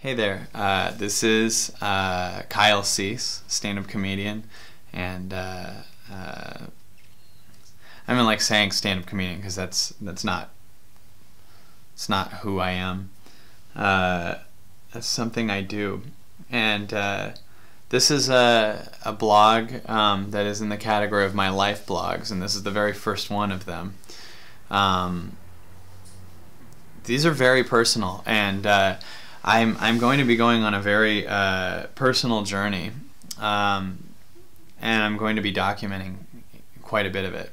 Hey there, this is Kyle Cease, stand-up comedian, and I mean like saying stand-up comedian because that's not who I am. That's something I do, and this is a blog that is in the category of my life blogs, and this is the very first one of them. These are very personal, and I'm going to be going on a very personal journey, and I'm going to be documenting quite a bit of it.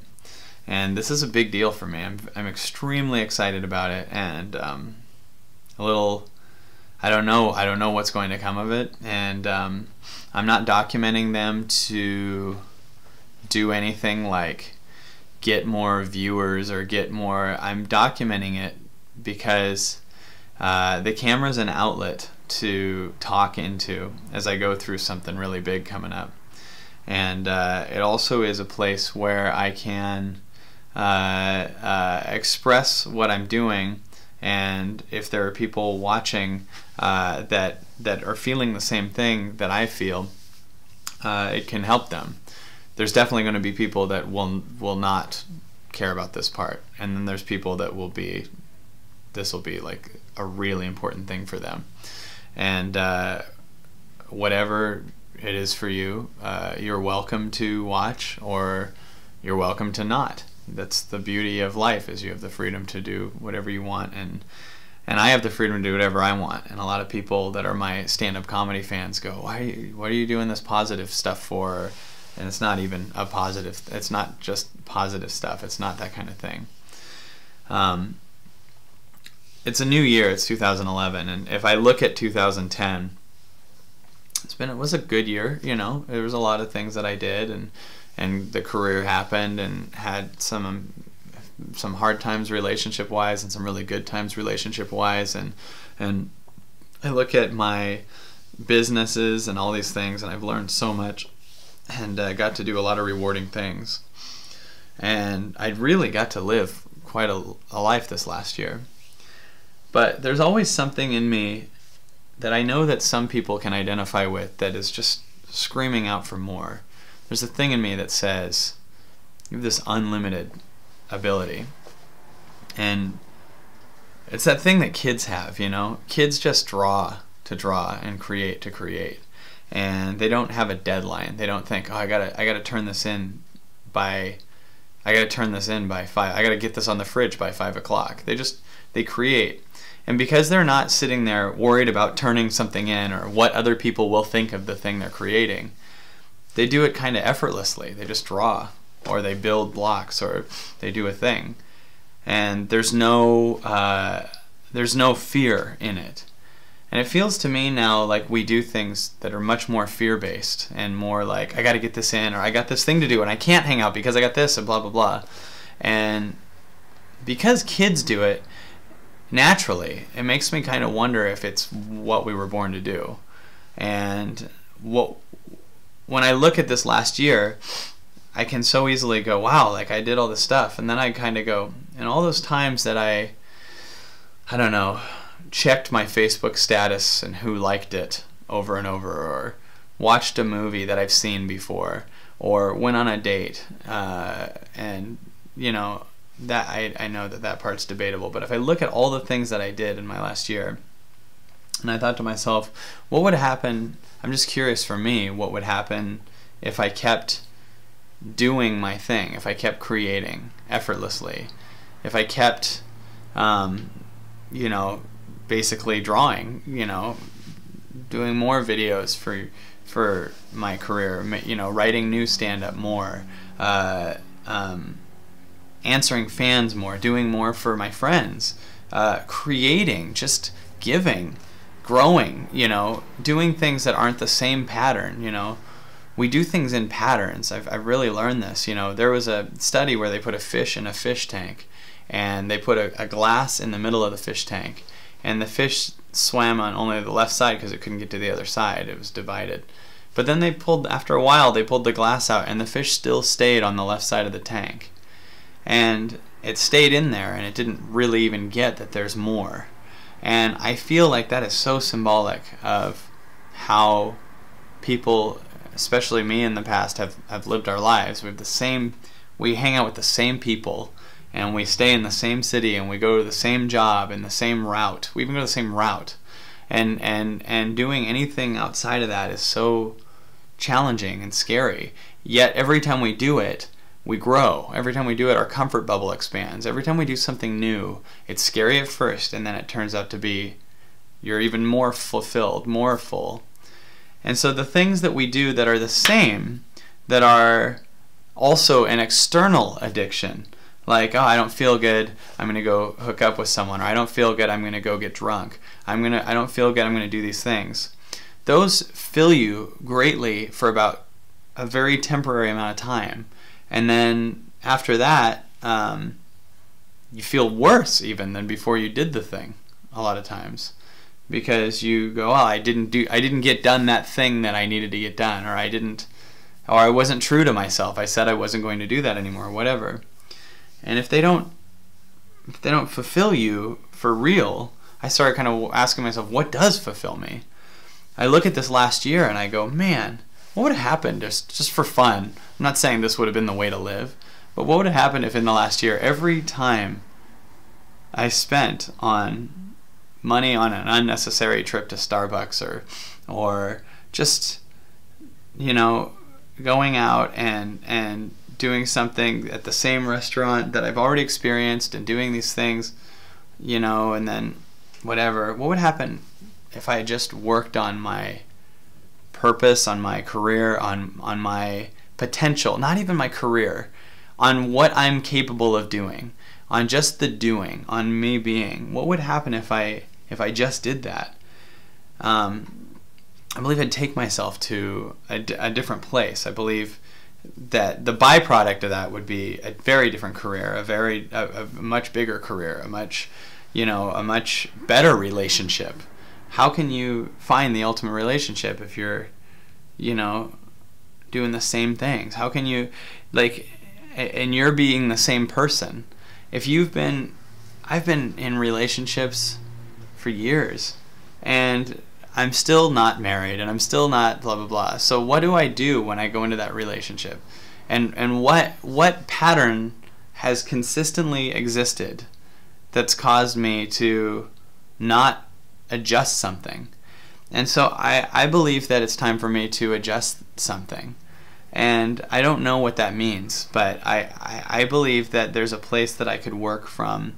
And this is a big deal for me. I'm extremely excited about it, and a little, I don't know what's going to come of it. And I'm not documenting them to do anything like get more viewers or get more. I'm documenting it because the camera's an outlet to talk into as I go through something really big coming up, and it also is a place where I can express what I'm doing, and if there are people watching that are feeling the same thing that I feel, it can help them. There's definitely going to be people that will not care about this part, and then there's people that will be, this will be like a really important thing for them. And whatever it is for you, you're welcome to watch, or you're welcome to not. That's the beauty of life, is you have the freedom to do whatever you want, and I have the freedom to do whatever I want. And a lot of people that are my stand-up comedy fans go, what are you doing this positive stuff for? And it's not even a positive, it's not just positive stuff, it's not that kind of thing. It's a new year, it's 2011, and if I look at 2010, it was a good year, you know. There was a lot of things that I did, and the career happened, and had some hard times relationship-wise and some really good times relationship-wise, and I look at my businesses and all these things, and I've learned so much, and got to do a lot of rewarding things, and I really got to live quite a life this last year. But there's always something in me that I know that some people can identify with that is just screaming out for more. There's a thing in me that says, you have this unlimited ability. And it's that thing that kids have, you know? Kids just draw to draw and create to create. And they don't have a deadline. They don't think, oh, I gotta turn this in by 5. I gotta get this on the fridge by 5 o'clock. They create. And because they're not sitting there worried about turning something in or what other people will think of the thing they're creating, they do it kind of effortlessly. They just draw, or they build blocks, or they do a thing. And there's no fear in it. And it feels to me now like we do things that are much more fear-based and more like, I got to get this in, or I got this thing to do and I can't hang out because I got this, and blah, blah, blah. And because kids do it naturally, it makes me kind of wonder if it's what we were born to do. And when I look at this last year, I can so easily go, wow, like I did all this stuff. And then I kind of go, and all those times that I don't know, checked my Facebook status and who liked it over and over, or watched a movie that I've seen before, or went on a date, and you know, that I know that part's debatable, but if I look at all the things that I did in my last year, and I thought to myself, what would happen, I'm just curious for me, what would happen if I kept doing my thing, if I kept creating effortlessly, if I kept, you know, basically drawing, you know, doing more videos for my career, you know, writing new stand-up more, answering fans more, doing more for my friends, creating, just giving, growing, you know, doing things that aren't the same pattern, you know. We do things in patterns. I've really learned this, you know. There was a study where they put a fish in a fish tank, and they put a glass in the middle of the fish tank, and the fish swam on only the left side because it couldn't get to the other side. It was divided. But then after a while, they pulled the glass out, and the fish still stayed on the left side of the tank. And it stayed in there, and it didn't really even get that there's more. And I feel like that is so symbolic of how people, especially me in the past, have lived our lives. We hang out with the same people, and we stay in the same city, and we go to the same job and the same route. We even go the same route. And doing anything outside of that is so challenging and scary. Yet every time we do it, we grow. Every time we do it, our comfort bubble expands. Every time we do something new, it's scary at first, and then it turns out to be you're even more fulfilled, more full. And so the things that we do that are the same, that are also an external addiction, like, oh, I don't feel good, I'm gonna go hook up with someone, or I don't feel good, I'm gonna go get drunk, I don't feel good, I'm gonna do these things. Those fill you greatly for about a very temporary amount of time, and then after that, you feel worse even than before you did the thing a lot of times, because you go, oh, I didn't get done that thing that I needed to get done, or I wasn't true to myself. I said I wasn't going to do that anymore, whatever. And if they don't fulfill you for real, I started kind of asking myself, what does fulfill me? I look at this last year and I go, man, what would have happened just for fun? I'm not saying this would have been the way to live, but what would have happened if in the last year, every time I spent on money on an unnecessary trip to Starbucks, or just, you know, going out and doing something at the same restaurant that I've already experienced, and doing these things, you know, and then whatever, what would happen if I just worked on my purpose, on my career, on my potential, not even my career, on what I'm capable of doing, on just the doing, on me being? What would happen if I just did that? I believe I'd take myself to a different place. I believe that the byproduct of that would be a very different career, a much bigger career, a much better relationship. How can you find the ultimate relationship if you're, you know, doing the same things? How can you, like, and you're being the same person? I've been in relationships for years, and I'm still not married, and I'm still not blah blah blah. So what do I do when I go into that relationship? And what pattern has consistently existed that's caused me to not adjust something? And so I believe that it's time for me to adjust something. And I don't know what that means, but I believe that there's a place that I could work from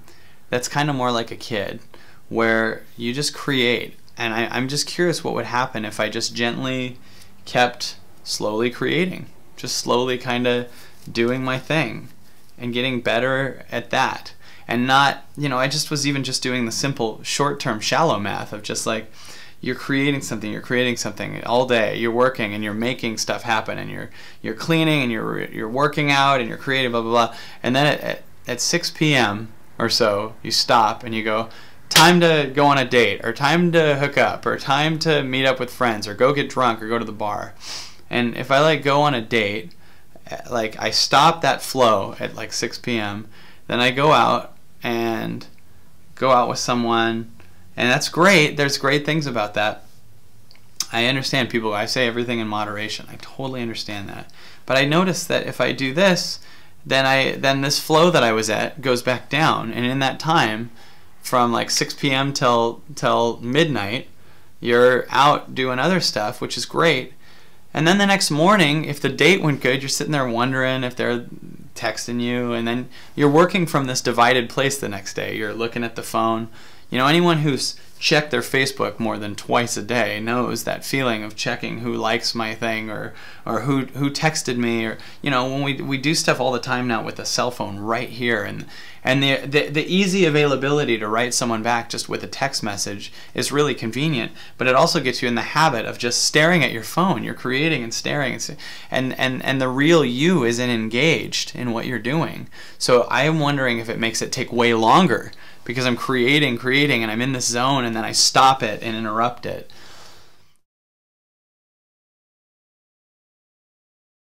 that's kind of more like a kid, where you just create. And I'm just curious what would happen if I just gently kept slowly creating, just slowly kind of doing my thing and getting better at that. And not, you know, I just was even just doing the simple short-term shallow math of just like, you're creating something all day, you're working and you're making stuff happen, and you're cleaning and you're working out and you're creating, blah blah blah. And then at 6 p.m. or so, you stop and you go, time to go on a date, or time to hook up, or time to meet up with friends, or go get drunk, or go to the bar. And if I like go on a date, like I stop that flow at like 6 p.m., then I go out with someone, and that's great. There's great things about that. I understand people, I say everything in moderation. I totally understand that. But I notice that if I do this, then this flow that I was at goes back down, and in that time, from like 6 p.m. till midnight, you're out doing other stuff, which is great. And then the next morning, if the date went good, you're sitting there wondering if they're texting you, and then you're working from this divided place the next day. You're looking at the phone. You know, anyone who's checked their Facebook more than twice a day knows that feeling of checking who likes my thing, or who texted me, or, you know, when we do stuff all the time now with a cell phone right here, and the easy availability to write someone back just with a text message is really convenient, but it also gets you in the habit of just staring at your phone. You're creating and staring, and the real you isn't engaged in what you're doing. So I'm wondering if it makes it take way longer, because I'm creating, and I'm in this zone, and then I stop it and interrupt it.